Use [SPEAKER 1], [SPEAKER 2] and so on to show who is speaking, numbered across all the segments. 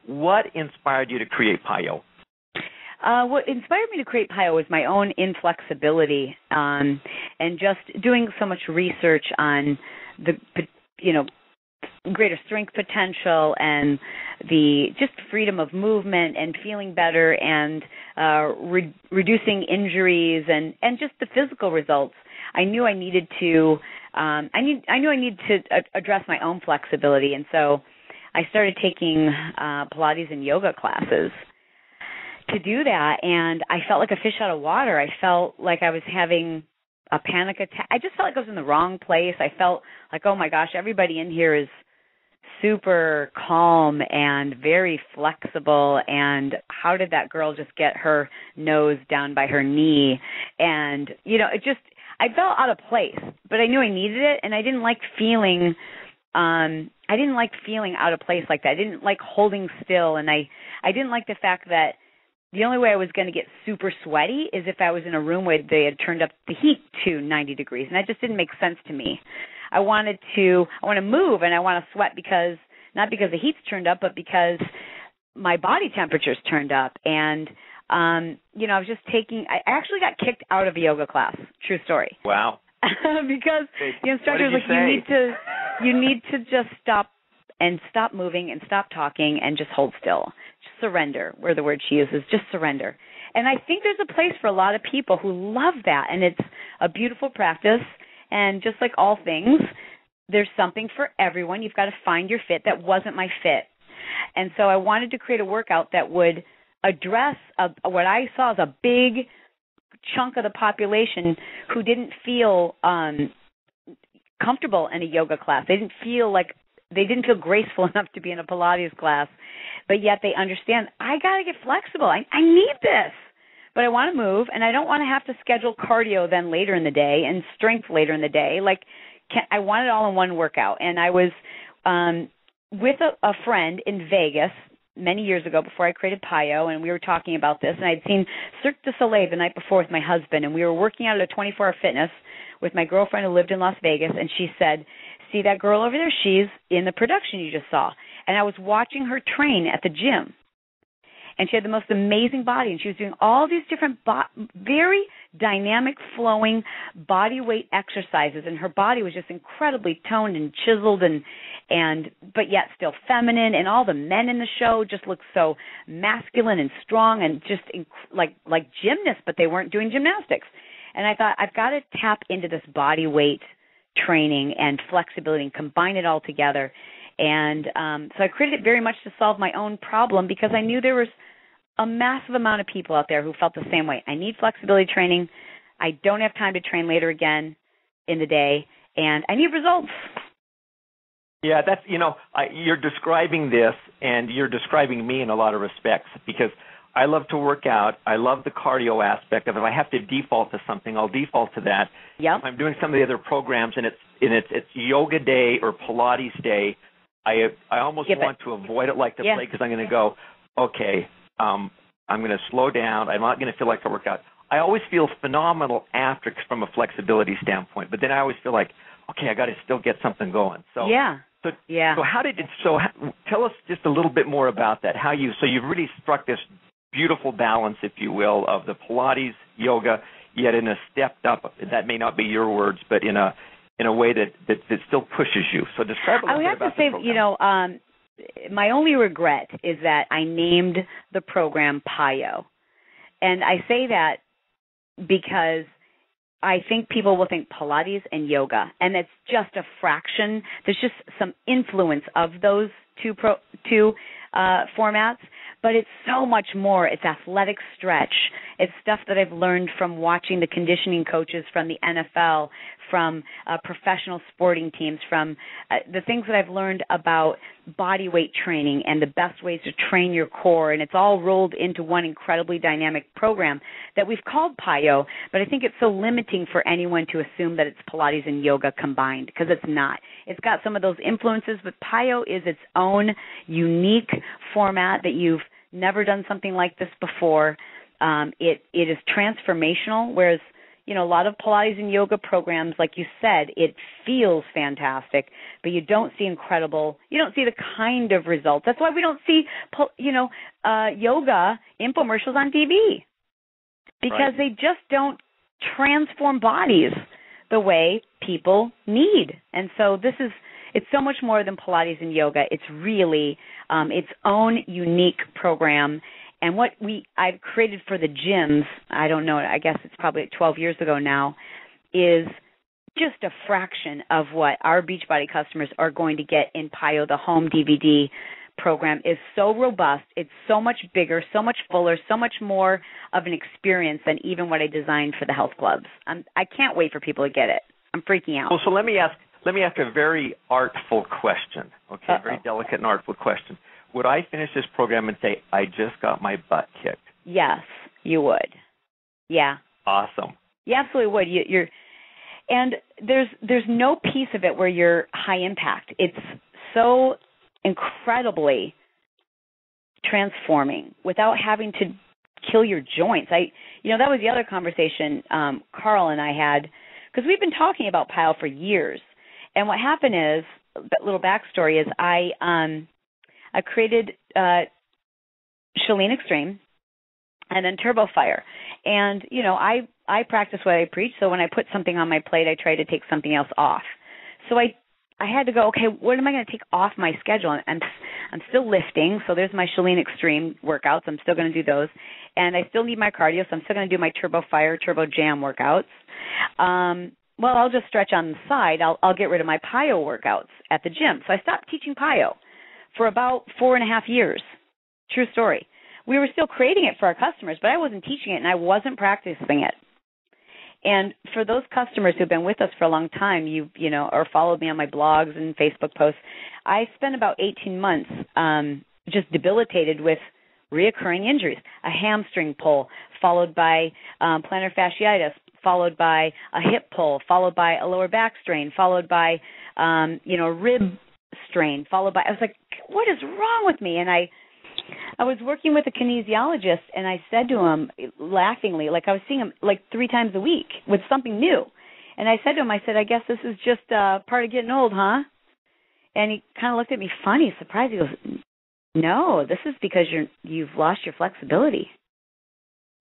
[SPEAKER 1] what inspired you to create PiYo?
[SPEAKER 2] What inspired me to create PiYo was my own inflexibility, and just doing so much research on the, greater strength potential and the just freedom of movement and feeling better and reducing injuries and just the physical results. I knew I needed to address my own flexibility, and so I started taking Pilates and yoga classes to do that, and I felt like a fish out of water. I felt like I was having a panic attack. I just felt like I was in the wrong place. I felt like, oh my gosh, everybody in here is super calm and very flexible, and how did that girl just get her nose down by her knee? And, I felt out of place, but I knew I needed it, and I didn't like feeling out of place like that. I didn't like holding still, and I didn't like the fact that the only way I was going to get super sweaty is if I was in a room where they had turned up the heat to 90 degrees, and that just didn't make sense to me. I want to move, and I want to sweat not because the heat's turned up, but because my body temperature's turned up. And, I was just I actually got kicked out of a yoga class. True story.
[SPEAKER 1] Wow.
[SPEAKER 2] Because the instructor was like, you need to just stop moving and stop talking and just hold still. Just surrender, were the words she uses, just surrender. And I think there's a place for a lot of people who love that, and it's a beautiful practice. And just like all things, there's something for everyone. You've got to find your fit. That wasn't my fit. And so I wanted to create a workout that would address what I saw as a big chunk of the population who didn't feel comfortable in a yoga class. They didn't feel graceful enough to be in a Pilates class, but yet they understand, I got to get flexible. I need this. But I want to move, and I don't want to have to schedule cardio then later in the day and strength later in the day. I want it all in one workout. And I was with a friend in Vegas many years ago before I created PiYo, and we were talking about this. And I'd seen Cirque du Soleil the night before with my husband, and we were working out at a 24-hour fitness with my girlfriend who lived in Las Vegas, and she said, see that girl over there? She's in the production you just saw. And I was watching her train at the gym. And she had the most amazing body, and she was doing all these different very dynamic, flowing body weight exercises, and her body was just incredibly toned and chiseled, but yet still feminine. And all the men in the show just looked so masculine and strong, and just like gymnasts, but they weren't doing gymnastics. And I thought, I've got to tap into this body weight training and flexibility and combine it all together. And so I created it very much to solve my own problem, because I knew there was a massive amount of people out there who felt the same way. I need flexibility training. I don't have time to train later again in the day, and I need results.
[SPEAKER 1] Yeah, that's, you're describing this, and you're describing me in a lot of respects, because I love to work out. I love the cardio aspect of it. If I have to default to something, I'll default to that.
[SPEAKER 2] Yep.
[SPEAKER 1] If I'm doing some of the other programs and it's yoga day or Pilates day, I almost want to avoid it like the plague, because I'm going to go, okay, I'm going to slow down. I'm not going to feel like a workout. I always feel phenomenal after from a flexibility standpoint, but then I always feel like, okay, I got to still get something going. So So tell us just a little bit more about that. So you've really struck this beautiful balance, if you will, of the Pilates, yoga, yet in a stepped up. That may not be your words, but in a way that still pushes you. So describe a little bit about the program.
[SPEAKER 2] My only regret is that I named the program PiYo. And I say that because I think people will think Pilates and yoga, and it's just a fraction. There's just some influence of those two formats, but it's so much more. It's athletic stretch. It's stuff that I've learned from watching the conditioning coaches from the NFL, from professional sporting teams, from the things that I've learned about body weight training and the best ways to train your core, and it's all rolled into one incredibly dynamic program that we've called PiYo, but I think it's so limiting for anyone to assume that it's Pilates and yoga combined, because it's not. It's got some of those influences, but PiYo is its own unique format that you've never done something like this before. It is transformational, whereas a lot of Pilates and yoga programs, like you said, it feels fantastic, but you don't see the kind of results. That's why we don't see, yoga infomercials on TV, because they just don't transform bodies the way people need. And so it's so much more than Pilates and yoga. It's really its own unique program. And what I've created for the gyms, I don't know, I guess it's probably 12 years ago now, is just a fraction of what our Beachbody customers are going to get in PiYo. The home DVD program is so robust. It's so much bigger, so much fuller, so much more of an experience than even what I designed for the health clubs. I can't wait for people to get it. I'm freaking out.
[SPEAKER 1] Well, so let me ask a very artful question, okay, a very delicate and artful question. Would I finish this program and say, I just got my butt kicked?
[SPEAKER 2] Yes, you would. Yeah.
[SPEAKER 1] Awesome.
[SPEAKER 2] You absolutely would. And there's no piece of it where you're high impact. It's so incredibly transforming without having to kill your joints. That was the other conversation Carl and I had, because we've been talking about PiYo for years. And what happened is, that little backstory is, I created Chalene Extreme and then Turbo Fire. And, I practice what I preach, so when I put something on my plate, I try to take something else off. So I had to go, okay, what am I going to take off my schedule? I'm still lifting, so there's my Chalene Extreme workouts. I'm still going to do those. And I still need my cardio, so I'm still going to do my Turbo Fire, Turbo Jam workouts. Well, I'll just stretch on the side. I'll get rid of my PiYo workouts at the gym. So I stopped teaching PiYo for about 4.5 years. True story. We were still creating it for our customers, but I wasn't teaching it and I wasn't practicing it. And for those customers who've been with us for a long time, or followed me on my blogs and Facebook posts, I spent about 18 months just debilitated with reoccurring injuries. A hamstring pull, followed by plantar fasciitis, followed by a hip pull, followed by a lower back strain, followed by a rib strain, followed by, I was like, what is wrong with me? And I was working with a kinesiologist, and I said to him laughingly, like I was seeing him like 3 times a week with something new. And I said to him, I guess this is just part of getting old, huh? And he kind of looked at me funny, surprised. He goes, no, this is because you've lost your flexibility.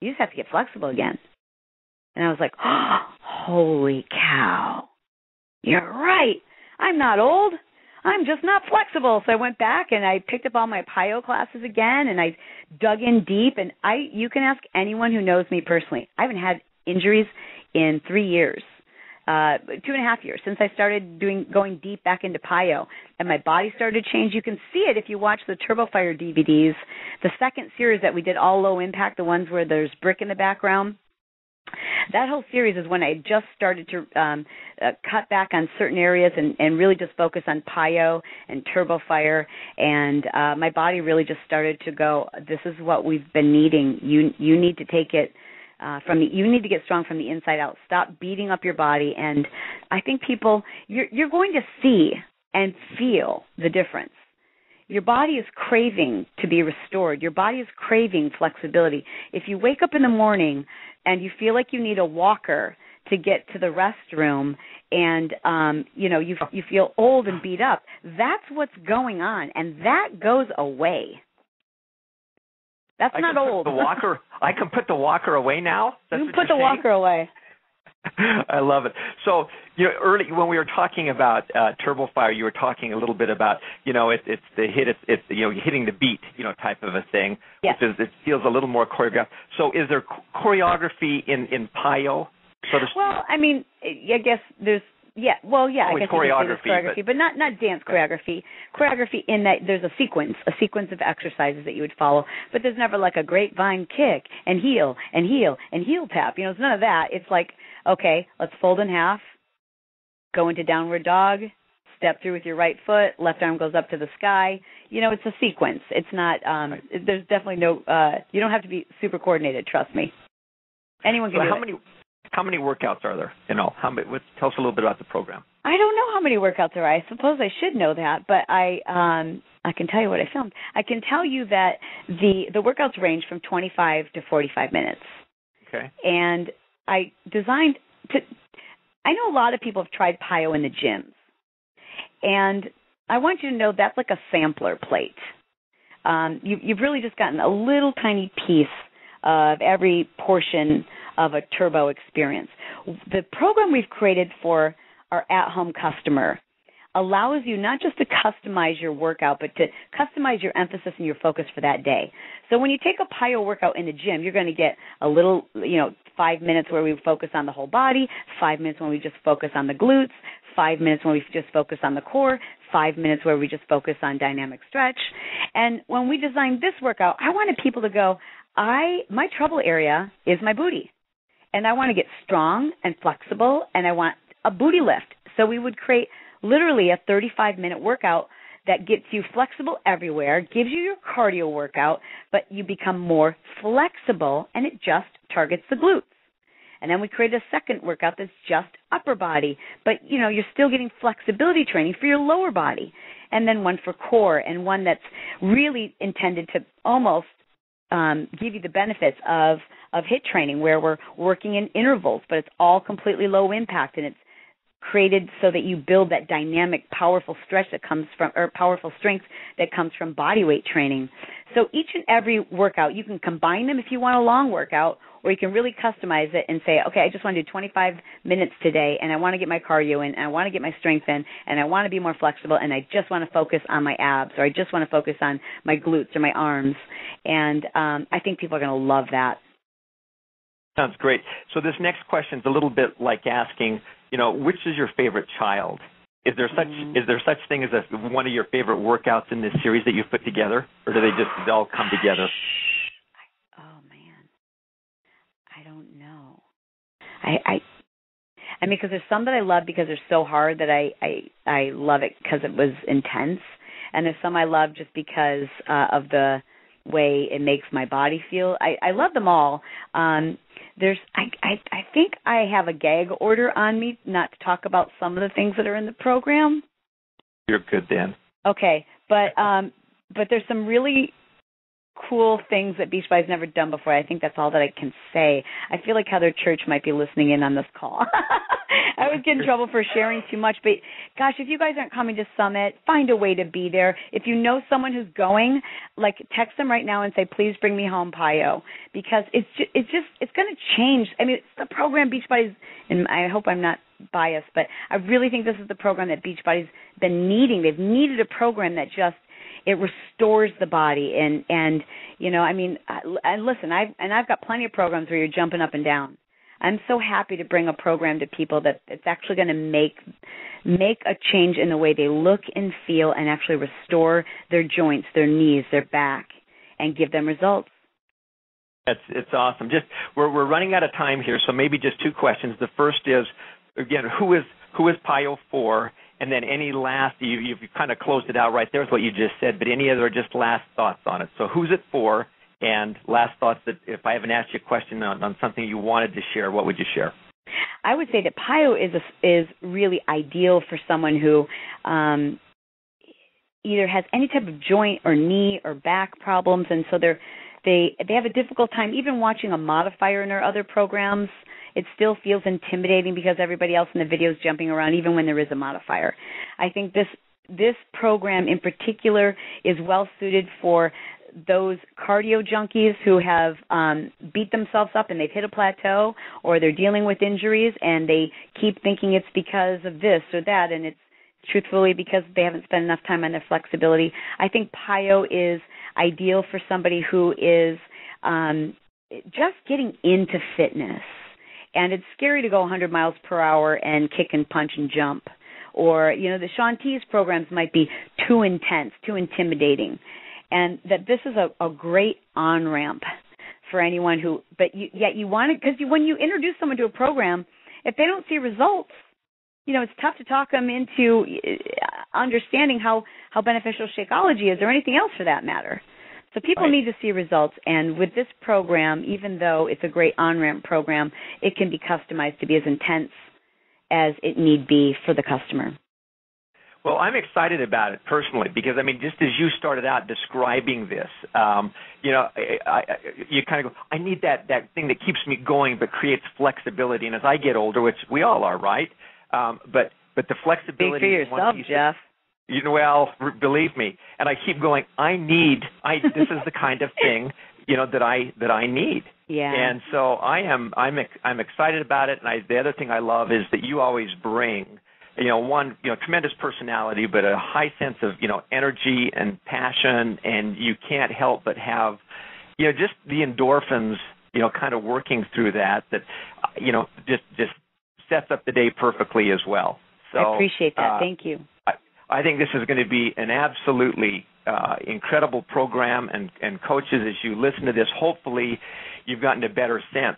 [SPEAKER 2] You just have to get flexible again. And I was like, oh, holy cow. You're right. I'm not old. I'm just not flexible. So I went back and I picked up all my PiYo classes again, and I dug in deep. And you can ask anyone who knows me personally. I haven't had injuries in 3 years, 2.5 years since I started going deep back into PiYo. And my body started to change. You can see it if you watch the Turbo Fire DVDs, the second series that we did, all low impact, the ones where there's brick in the background. That whole series is when I just started to cut back on certain areas and really just focus on PiYo and Turbo Fire, and my body really just started to go, this is what we've been needing. You need to take it you need to get strong from the inside out. Stop beating up your body, and I think people, you're going to see and feel the difference. Your body is craving to be restored. Your body is craving flexibility. If you wake up in the morning and you feel like you need a walker to get to the restroom and, you feel old and beat up, that's what's going on, and that goes away. That's not old.
[SPEAKER 1] I can put the walker away now?
[SPEAKER 2] You can put the walker away.
[SPEAKER 1] I love it. So, early when we were talking about Turbo Fire, you were talking a little bit about, it's the hit, it's hitting the beat, type of a thing.
[SPEAKER 2] Yes.
[SPEAKER 1] Which is, it feels a little more choreographed. So, is there choreography in PiYo?
[SPEAKER 2] Well, I mean, I guess there's I guess choreography, but not dance choreography. Choreography in that there's a sequence of exercises that you would follow, but there's never like a grapevine kick and heel and heel and heel tap. It's none of that. It's like, okay, let's fold in half, go into downward dog, step through with your right foot, left arm goes up to the sky. It's a sequence. It's not, there's definitely no, you don't have to be super coordinated, trust me. Anyone can do it.
[SPEAKER 1] How many workouts are there? Tell us a little bit about the program.
[SPEAKER 2] I don't know how many workouts there are. I suppose I should know that, but I can tell you what I filmed. I can tell you that the workouts range from 25 to 45 minutes.
[SPEAKER 1] Okay.
[SPEAKER 2] And I designed to. I know a lot of people have tried PiYo in the gyms, and I want you to know that's like a sampler plate. You've really just gotten a little tiny piece of every portion of a turbo experience. The program we've created for our at-home customer allows you not just to customize your workout, but to customize your emphasis and your focus for that day. So when you take a PiYo workout in the gym, you're going to get a little, 5 minutes where we focus on the whole body, 5 minutes when we just focus on the glutes, 5 minutes when we just focus on the core, 5 minutes where we just focus on dynamic stretch. And when we designed this workout, I wanted people to go, my trouble area is my booty. And I want to get strong and flexible, and I want a booty lift. So we would create literally a 35-minute workout that gets you flexible everywhere, gives you your cardio workout, but you become more flexible, and it just targets the glutes. And then we created a second workout that's just upper body, but, you're still getting flexibility training for your lower body. And then one for core, and one that's really intended to almost give you the benefits of HIIT training, where we're working in intervals, but it's all completely low impact, and it's created so that you build that dynamic, powerful stretch that comes from, or powerful strength that comes from body weight training. So each and every workout, you can combine them if you want a long workout, or you can really customize it and say, okay, I just want to do 25 minutes today, and I want to get my cardio in, and I want to get my strength in, and I want to be more flexible, and I just want to focus on my abs, or I just want to focus on my glutes or my arms. And I think people are going to love that.
[SPEAKER 1] Sounds great. So this next question is a little bit like asking, which is your favorite child? Is there such thing as one of your favorite workouts in this series that you've put together, or do they all come together?
[SPEAKER 2] Oh man, I don't know. I mean, because there's some that I love because they're so hard that I love it because it was intense, and there's some I love just because of the way it makes my body feel. I love them all. I think I have a gag order on me not to talk about some of the things that are in the program.
[SPEAKER 1] You're good then.
[SPEAKER 2] Okay, but there's some really cool things that Beachbody's never done before. I think that's all that I can say. I feel like Heather Church might be listening in on this call. I would get in trouble for sharing too much, but gosh, if you guys aren't coming to Summit, find a way to be there. If you know someone who's going, text them right now and say, please bring me home, PiYo, because it's going to change. I mean, it's the program Beachbody's, and I hope I'm not biased, but I really think this is the program that Beachbody's been needing. They've needed a program that just, it restores the body, and I mean, listen, I've got plenty of programs where you're jumping up and down. I'm so happy to bring a program to people that it's actually going to make a change in the way they look and feel, and actually restore their joints, their knees, their back, and give them results.
[SPEAKER 1] It's awesome. Just we're running out of time here, so maybe just two questions. The first is, again, who is PiYo for? And then any last, you've kind of closed it out right there with what you just said, but any other just last thoughts on it? So who's it for? And last thoughts, that if I haven't asked you a question on something you wanted to share, what would you share?
[SPEAKER 2] I would say that PiYo is really ideal for someone who either has any type of joint or knee or back problems, and so they have a difficult time even watching a modifier in our other programs. It still feels intimidating because everybody else in the video is jumping around, even when there is a modifier. I think this program in particular is well suited for those cardio junkies who have beat themselves up and they've hit a plateau, or they're dealing with injuries and they keep thinking it's because of this or that, and it's truthfully because they haven't spent enough time on their flexibility. I think PiYo is ideal for somebody who is just getting into fitness. And it's scary to go 100 miles per hour and kick and punch and jump. Or, the Shaun T's programs might be too intense, too intimidating. And that this is a great on-ramp for anyone who, but yet you want it, because when you introduce someone to a program, if they don't see results, it's tough to talk them into understanding how beneficial Shakeology is, or anything else for that matter. So people need to see results, and with this program, even though it's a great on-ramp program, it can be customized to be as intense as it need be for the customer.
[SPEAKER 1] Well, I'm excited about it personally because, I mean, just as you started out describing this, you know, you kind of go, I need that thing that keeps me going but creates flexibility. And as I get older, which we all are, right? But the flexibility.
[SPEAKER 2] Speak for yourself, Jeff.
[SPEAKER 1] You know, well, believe me. And I keep going, this is the kind of thing, you know, that I need.
[SPEAKER 2] Yeah.
[SPEAKER 1] And so I'm excited about it. And the other thing I love is that you always bring, you know, tremendous personality, but a high sense of, you know, energy and passion, and you can't help but have, you know, just the endorphins, you know, kind of working through that, you know, just sets up the day perfectly as well. So
[SPEAKER 2] I appreciate that. Thank you.
[SPEAKER 1] I think this is going to be an absolutely incredible program, and coaches, as you listen to this, hopefully you've gotten a better sense